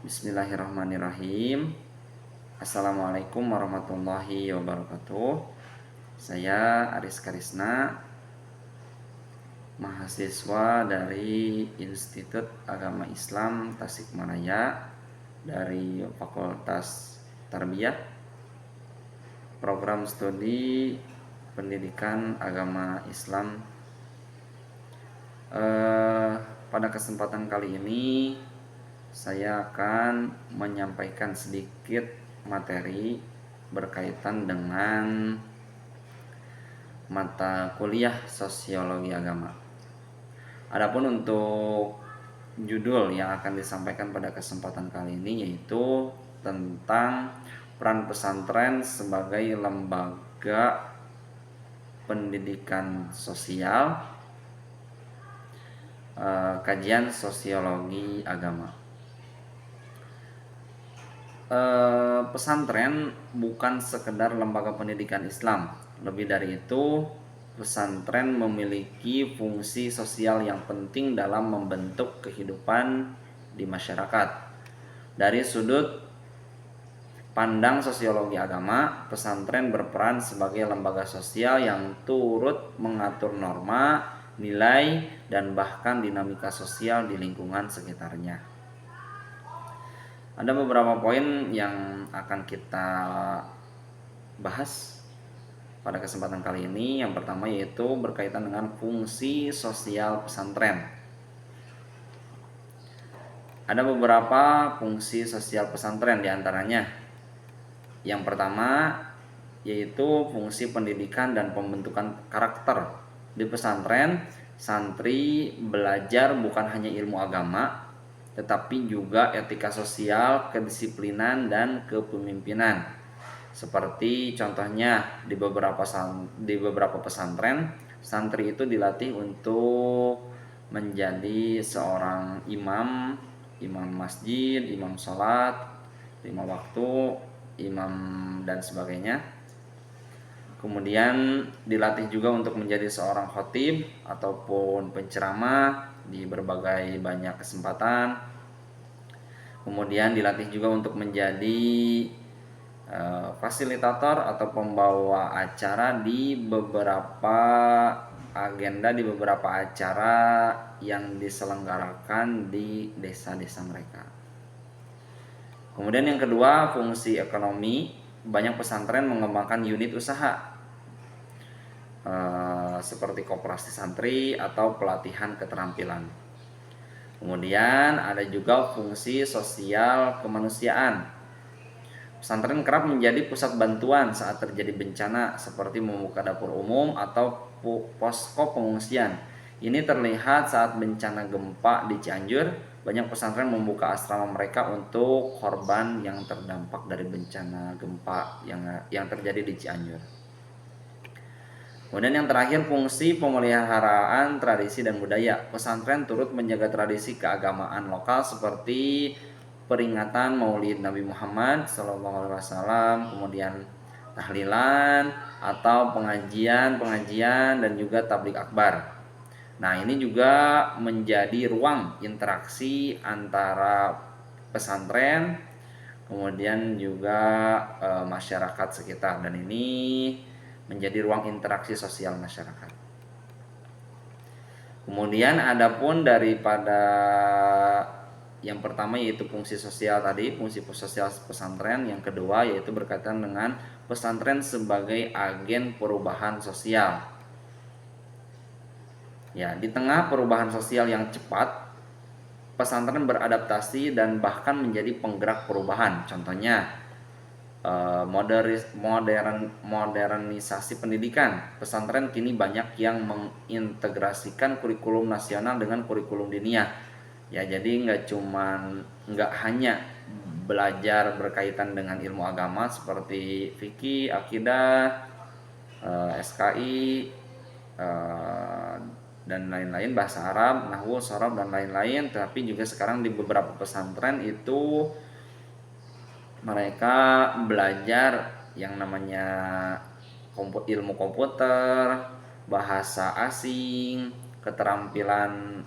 Bismillahirrahmanirrahim. Assalamualaikum warahmatullahi wabarakatuh. Saya Aris Karisna, mahasiswa dari Institut Agama Islam Tasikmalaya dari Fakultas Tarbiyah, Program Studi Pendidikan Agama Islam. Pada kesempatan kali ini saya akan menyampaikan sedikit materi berkaitan dengan mata kuliah Sosiologi Agama. Adapun untuk judul yang akan disampaikan pada kesempatan kali ini yaitu tentang peran pesantren sebagai lembaga pendidikan sosial, kajian sosiologi agama. Pesantren bukan sekedar lembaga pendidikan Islam. Lebih dari itu, pesantren memiliki fungsi sosial yang penting dalam membentuk kehidupan di masyarakat. Dari sudut pandang sosiologi agama, pesantren berperan sebagai lembaga sosial yang turut mengatur norma, nilai, dan bahkan dinamika sosial di lingkungan sekitarnya. Ada beberapa poin yang akan kita bahas pada kesempatan kali ini. Yang pertama yaitu berkaitan dengan fungsi sosial pesantren. Ada beberapa fungsi sosial pesantren diantaranya. Yang pertama yaitu fungsi pendidikan dan pembentukan karakter. Di pesantren, santri belajar bukan hanya ilmu agama, tetapi juga etika sosial, kedisiplinan, dan kepemimpinan. Seperti contohnya di beberapa pesantren, santri itu dilatih untuk menjadi seorang imam masjid, imam sholat, 5 waktu, imam dan sebagainya. Kemudian dilatih juga untuk menjadi seorang khatib ataupun penceramah di berbagai banyak kesempatan. Kemudian dilatih juga untuk menjadi fasilitator atau pembawa acara di beberapa agenda, di beberapa acara yang diselenggarakan di desa-desa mereka. Kemudian yang kedua, fungsi ekonomi. Banyak pesantren mengembangkan unit usaha seperti koperasi santri atau pelatihan keterampilan. Kemudian ada juga fungsi sosial kemanusiaan. Pesantren kerap menjadi pusat bantuan saat terjadi bencana seperti membuka dapur umum atau posko pengungsian. Ini terlihat saat bencana gempa di Cianjur. Banyak pesantren membuka asrama mereka untuk korban yang terdampak dari bencana gempa yang terjadi di Cianjur. Kemudian yang terakhir, fungsi pemeliharaan tradisi dan budaya. Pesantren turut menjaga tradisi keagamaan lokal seperti peringatan Maulid Nabi Muhammad SAW, kemudian tahlilan atau pengajian dan juga tablik akbar. Nah, ini juga menjadi ruang interaksi antara pesantren kemudian juga masyarakat sekitar, dan ini menjadi ruang interaksi sosial masyarakat. Kemudian adapun daripada yang pertama yaitu fungsi sosial tadi, fungsi sosial pesantren. Yang kedua yaitu berkaitan dengan pesantren sebagai agen perubahan sosial. Ya, di tengah perubahan sosial yang cepat, pesantren beradaptasi dan bahkan menjadi penggerak perubahan. Contohnya modernisasi pendidikan. Pesantren kini banyak yang mengintegrasikan kurikulum nasional dengan kurikulum diniyah. Ya, jadi nggak hanya belajar berkaitan dengan ilmu agama seperti fikih, akidah, SKI, dan lain-lain, bahasa Arab, nahwu, shorof, dan lain-lain. Tapi juga sekarang di beberapa pesantren itu mereka belajar yang namanya ilmu komputer, bahasa asing, keterampilan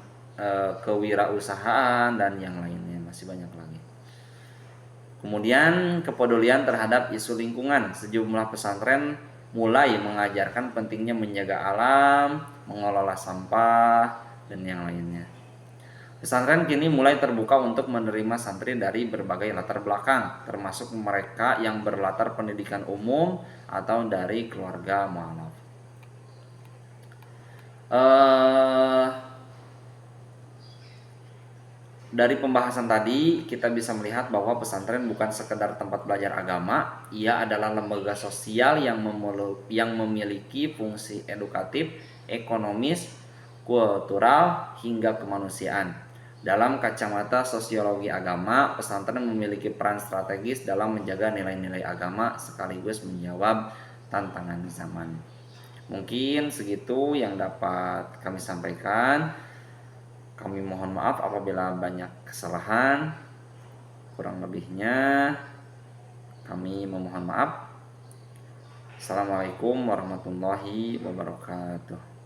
kewirausahaan, dan yang lainnya masih banyak lagi. Kemudian kepedulian terhadap isu lingkungan. Sejumlah pesantren mulai mengajarkan pentingnya menjaga alam, mengelola sampah, dan yang lainnya. Pesantren kini mulai terbuka untuk menerima santri dari berbagai latar belakang, termasuk mereka yang berlatar pendidikan umum atau dari keluarga mualaf. Dari pembahasan tadi kita bisa melihat bahwa pesantren bukan sekedar tempat belajar agama, ia adalah lembaga sosial yang memiliki fungsi edukatif, ekonomis, kultural, hingga kemanusiaan. Dalam kacamata sosiologi agama, pesantren memiliki peran strategis dalam menjaga nilai-nilai agama sekaligus menjawab tantangan zaman. Mungkin segitu yang dapat kami sampaikan. Kami mohon maaf apabila banyak kesalahan. Kurang lebihnya kami memohon maaf. Assalamualaikum warahmatullahi wabarakatuh.